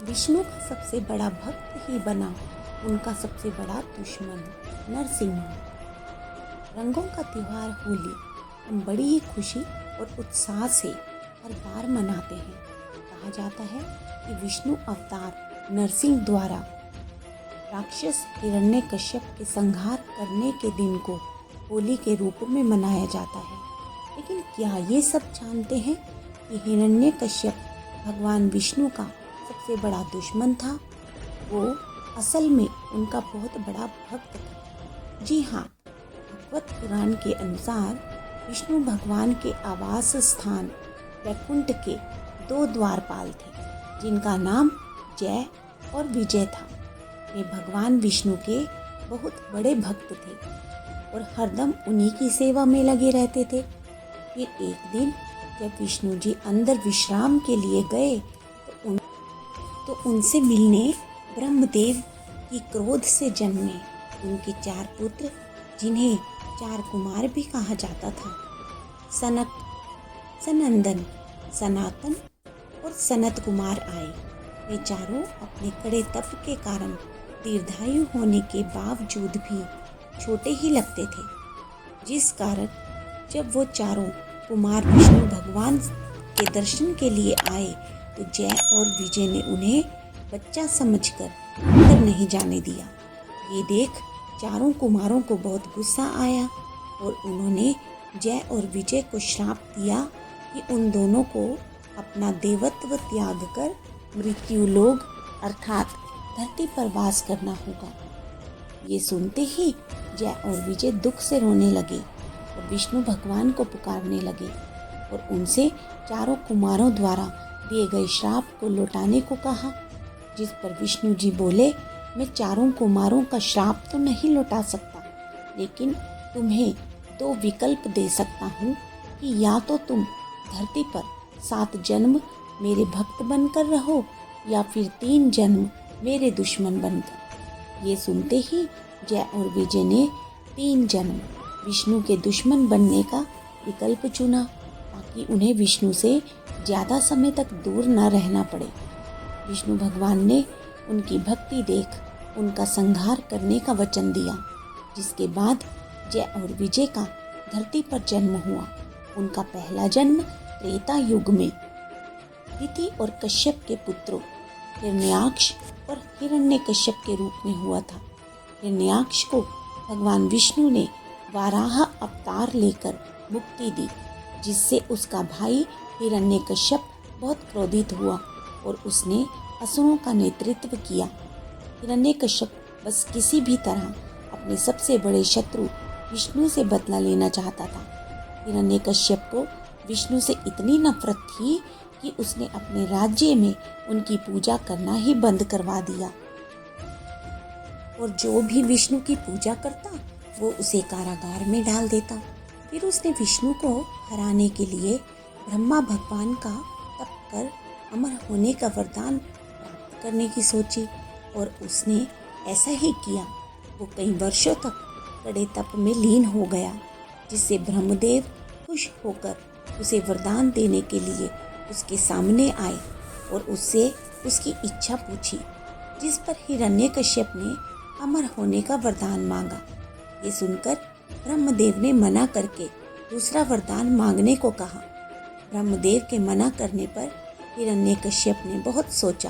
विष्णु का सबसे बड़ा भक्त ही बना उनका सबसे बड़ा दुश्मन नरसिंह। रंगों का त्योहार होली हम बड़ी ही खुशी और उत्साह से हर बार मनाते हैं। कहा जाता है कि विष्णु अवतार नरसिंह द्वारा राक्षस हिरण्यकश्यप के संहार करने के दिन को होली के रूप में मनाया जाता है। लेकिन क्या ये सब जानते हैं कि हिरण्यकश्यप भगवान विष्णु का सबसे बड़ा दुश्मन था? वो असल में उनका बहुत बड़ा भक्त था। जी हाँ, भगवत पुराण के अनुसार विष्णु भगवान के आवास स्थान वैकुंठ के दो द्वारपाल थे, जिनका नाम जय और विजय था। वे भगवान विष्णु के बहुत बड़े भक्त थे और हरदम उन्हीं की सेवा में लगे रहते थे। फिर एक दिन जब विष्णु जी अंदर विश्राम के लिए गए तो उनसे मिलने ब्रह्मदेव की क्रोध से जन्मे उनके 4 पुत्र, जिन्हें 4 कुमार भी कहा जाता था, सनक, सनंदन, सनातन और सनत कुमार आए। वे चारों अपने कड़े तप के कारण दीर्घायु होने के बावजूद भी छोटे ही लगते थे, जिस कारण जब वो चारों कुमार विष्णु भगवान के दर्शन के लिए आए तो जय और विजय ने उन्हें बच्चा समझकर अंदर नहीं जाने दिया। ये देख चारों कुमारों को बहुत गुस्सा आया और उन्होंने जय और विजय को श्राप दिया कि उन दोनों को अपना देवत्व त्याग कर मृत्युलोक अर्थात धरती पर वास करना होगा। ये सुनते ही जय और विजय दुख से रोने लगे और विष्णु भगवान को पुकारने लगे और उनसे चारों कुमारों द्वारा दिए गए श्राप को लौटाने को कहा। जिस पर विष्णु जी बोले, मैं चारों कुमारों का श्राप तो नहीं लौटा सकता, लेकिन तुम्हें 2 विकल्प दे सकता हूँ कि या तो तुम धरती पर 7 जन्म मेरे भक्त बनकर रहो या फिर 3 जन्म मेरे दुश्मन बनकर। ये सुनते ही जय और विजय ने 3 जन्म विष्णु के दुश्मन बनने का विकल्प चुना, ताकि उन्हें विष्णु से ज़्यादा समय तक दूर न रहना पड़े। विष्णु भगवान ने उनकी भक्ति देख उनका संहार करने का वचन दिया, जिसके बाद जय और विजय का धरती पर जन्म हुआ। उनका पहला जन्म त्रेता युग में दिति और कश्यप के पुत्रों हिरण्याक्ष और हिरण्यकश्यप के रूप में हुआ था। हिरण्याक्ष को भगवान विष्णु ने वाराह अवतार लेकर मुक्ति दी, जिससे उसका भाई हिरण्यकश्यप बहुत क्रोधित हुआ और उसने असुरों का नेतृत्व किया। हिरण्यकश्यप बस किसी भी तरह अपने सबसे बड़े शत्रु विष्णु से बदला लेना चाहता था। हिरण्यकश्यप को विष्णु से इतनी नफरत थी कि उसने अपने राज्य में उनकी पूजा करना ही बंद करवा दिया और जो भी विष्णु की पूजा करता वो उसे कारागार में डाल देता। फिर उसने विष्णु को हराने के लिए ब्रह्मा भगवान का तप कर अमर होने का वरदान प्राप्त करने की सोची और उसने ऐसा ही किया। वो कई वर्षों तक कड़े तप में लीन हो गया, जिससे ब्रह्मदेव खुश होकर उसे वरदान देने के लिए उसके सामने आए और उससे उसकी इच्छा पूछी, जिस पर हिरण्यकश्यप ने अमर होने का वरदान मांगा। ये सुनकर ब्रह्मदेव ने मना करके दूसरा वरदान मांगने को कहा। ब्रह्मदेव के मना करने पर हिरण्यकश्यप ने बहुत सोचा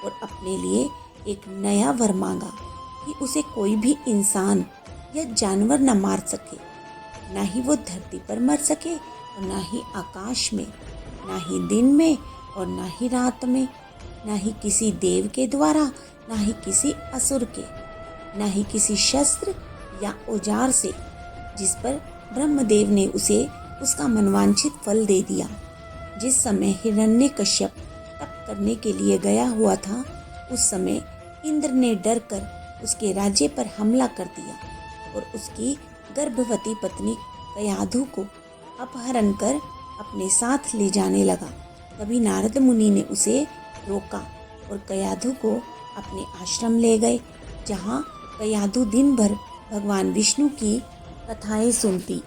और अपने लिए एक नया वर मांगा कि उसे कोई भी इंसान या जानवर न मार सके, ना ही वो धरती पर मर सके और ना ही आकाश में, ना ही दिन में और ना ही रात में, ना ही किसी देव के द्वारा, ना ही किसी असुर के, ना ही किसी शस्त्र या औजार से, जिस पर ब्रह्मदेव ने उसे उसका मनवांछित फल दे दिया। जिस समय हिरण्यकश्यप तप करने के लिए गया हुआ था, उस समय इंद्र ने डर कर उसके राज्य पर हमला कर दिया और उसकी गर्भवती पत्नी कयाधु को अपहरण कर अपने साथ ले जाने लगा। तभी नारद मुनि ने उसे रोका और कयाधु को अपने आश्रम ले गए, जहाँ कयाधु दिन भर भगवान विष्णु की कथाएं सुनती।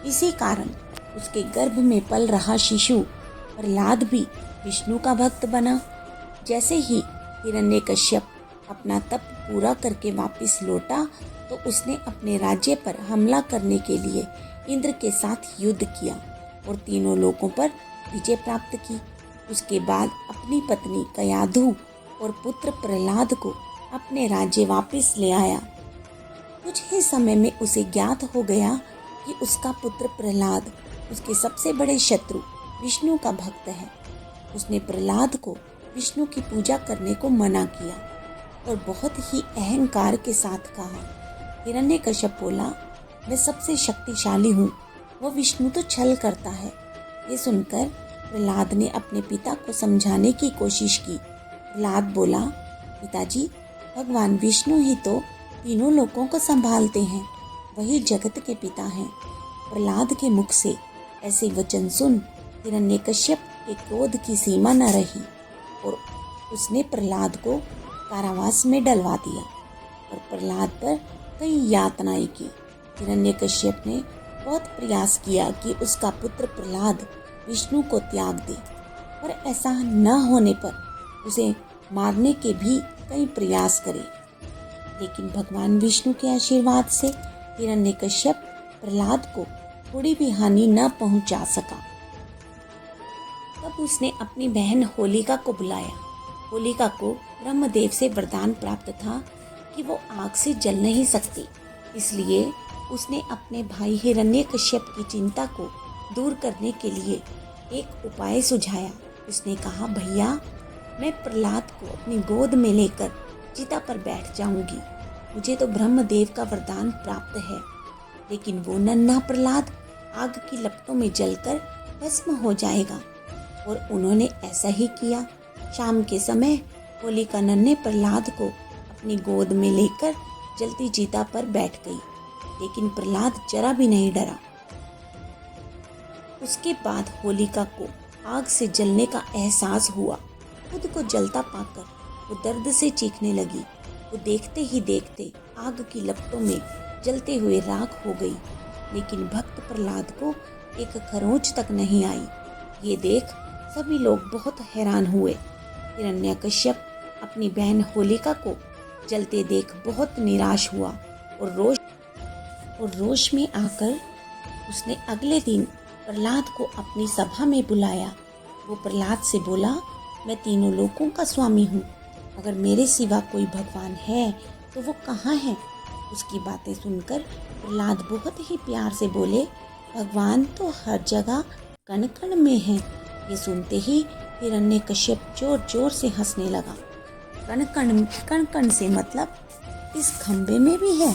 इसी कारण उसके गर्भ में पल रहा शिशु प्रहलाद भी विष्णु का भक्त बना। जैसे ही हिरण्यकश्यप अपना तप पूरा करके वापस लौटा तो उसने अपने राज्य पर हमला करने के लिए इंद्र के साथ युद्ध किया और तीनों लोकों पर विजय प्राप्त की। उसके बाद अपनी पत्नी कयाधु और पुत्र प्रहलाद को अपने राज्य वापस ले आया। कुछ ही समय में उसे ज्ञात हो गया कि उसका पुत्र प्रहलाद उसके सबसे बड़े शत्रु विष्णु का भक्त है। उसने प्रहलाद को विष्णु की पूजा करने को मना किया और बहुत ही अहंकार के साथ कहा। हिरण्यकश्यप बोला, मैं सबसे शक्तिशाली हूँ, वह विष्णु तो छल करता है। ये सुनकर प्रहलाद ने अपने पिता को समझाने की कोशिश की। प्रहलाद बोला, पिताजी, भगवान विष्णु ही तो तीनों लोकों को संभालते हैं, वही जगत के पिता हैं। प्रहलाद के मुख से ऐसे वचन सुन हिरण्यकश्यप के क्रोध की सीमा न रही और उसने प्रहलाद को कारावास में डलवा दिया और प्रहलाद पर कई यातनाएं की। हिरण्यकश्यप ने बहुत प्रयास किया कि उसका पुत्र प्रहलाद विष्णु को त्याग दे, पर ऐसा न होने पर उसे मारने के भी कई प्रयास करे। लेकिन भगवान विष्णु के आशीर्वाद से हिरण्यकश्यप प्रहलाद को थोड़ी भी हानि न पहुंचा सका। तब उसने अपनी बहन होलिका को बुलाया। होलिका को ब्रह्मदेव से वरदान प्राप्त था कि वो आग से जल नहीं सकती, इसलिए उसने अपने भाई हिरण्यकश्यप की चिंता को दूर करने के लिए एक उपाय सुझाया। उसने कहा, भैया, मैं प्रहलाद को अपनी गोद में लेकर चिता पर बैठ जाऊंगी। मुझे तो ब्रह्मदेव का वरदान प्राप्त है, लेकिन वो नन्हा प्रहलाद आग की लपटों में जलकर भस्म हो जाएगा। और उन्होंने ऐसा ही किया। शाम के समय होलिका नन्हे प्रहलाद को अपनी गोद में लेकर जलती चिता पर बैठ गई, लेकिन प्रहलाद जरा भी नहीं डरा। उसके बाद होलिका को आग से जलने का एहसास हुआ। खुद को जलता पाकर वो दर्द से चीखने लगी। वो देखते ही देखते आग की लपटों में जलते हुए राख हो गई, लेकिन भक्त प्रहलाद को एक खरोंच तक नहीं आई। ये देख सभी लोग बहुत हैरान हुए। हिरण्यकश्यप अपनी बहन होलिका को जलते देख बहुत निराश हुआ और रोष में आकर उसने अगले दिन प्रहलाद को अपनी सभा में बुलाया। वो प्रहलाद से बोला, मैं तीनों लोकों का स्वामी हूँ, अगर मेरे सिवा कोई भगवान है तो वो कहाँ है? उसकी बातें सुनकर प्रहलाद बहुत ही प्यार से बोले, भगवान तो हर जगह कण कण में है। ये सुनते ही हिरण्यकश्यप जोर जोर से हंसने लगा। कण कण से मतलब इस खंबे में भी है।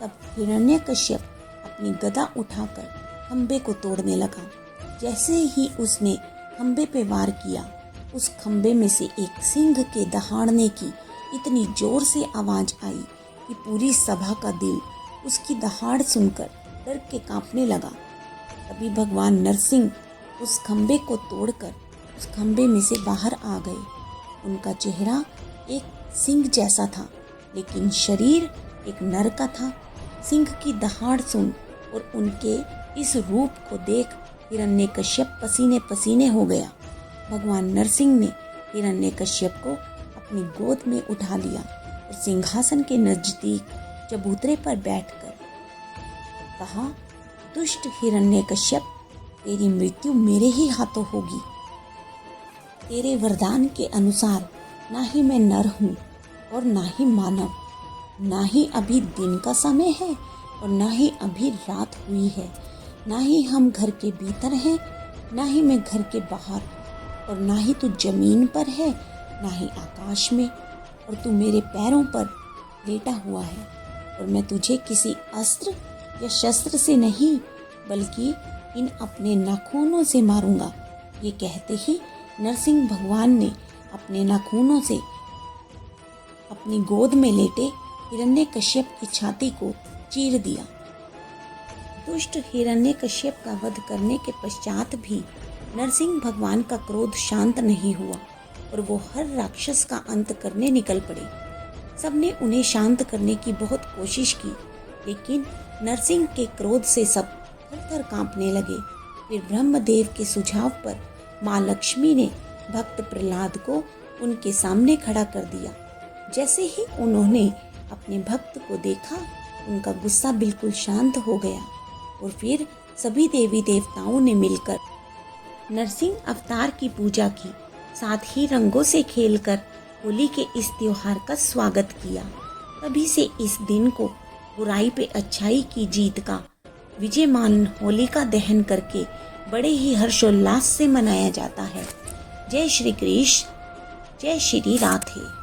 तब हिरण्यकश्यप अपनी गदा उठाकर खंबे को तोड़ने लगा। जैसे ही उसने खंबे पे वार किया, उस खंबे में से एक सिंह के दहाड़ने की इतनी जोर से आवाज आई कि पूरी सभा का दिल उसकी दहाड़ सुनकर डर के कांपने लगा। तभी भगवान नरसिंह उस खंबे को तोड़कर उस खंबे में से बाहर आ गए। उनका चेहरा एक सिंह जैसा था, लेकिन शरीर एक नर का था। सिंह की दहाड़ सुन और उनके इस रूप को देख हिरण्यकश्यप पसीने पसीने हो गया। भगवान नरसिंह ने हिरण्यकश्यप को अपनी गोद में उठा लिया और सिंहासन के नजदीक चबूतरे पर बैठकर कहा, दुष्ट हिरण्यकश्यप, तेरी मृत्यु मेरे ही हाथों होगी। तेरे वरदान के अनुसार ना ही मैं नर हूँ और ना ही मानव, ना ही अभी दिन का समय है और ना ही अभी रात हुई है, ना ही हम घर के भीतर हैं, ना ही मैं घर के बाहर, और ना ही तू जमीन पर है, ना ही आकाश में, और तू मेरे पैरों पर लेटा हुआ है। और मैं तुझे किसी अस्त्र या शस्त्र से नहीं, बल्कि इन अपने नाखूनों से मारूंगा। ये कहते ही नरसिंह भगवान ने अपने नाखूनों से अपनी गोद में लेटे हिरण्यकश्यप की छाती को चीर दिया। दुष्ट हिरण्यकश्यप का वध करने के पश्चात भी नरसिंह भगवान का क्रोध शांत नहीं हुआ और वो हर राक्षस का अंत करने निकल पड़े। सबने उन्हें शांत करने की बहुत कोशिश की, लेकिन नरसिंह के क्रोध से सब थर-थर कांपने लगे। फिर ब्रह्मदेव के सुझाव पर माँ लक्ष्मी ने भक्त प्रहलाद को उनके सामने खड़ा कर दिया। जैसे ही उन्होंने अपने भक्त को देखा, उनका गुस्सा बिल्कुल शांत हो गया और फिर सभी देवी देवताओं ने मिलकर नरसिंह अवतार की पूजा की, साथ ही रंगों से खेलकर होली के इस त्योहार का स्वागत किया। तभी से इस दिन को बुराई पे अच्छाई की जीत का विजय मान होलिका दहन करके बड़े ही हर्षोल्लास से मनाया जाता है। जय श्री कृष्ण, जय श्री राधे।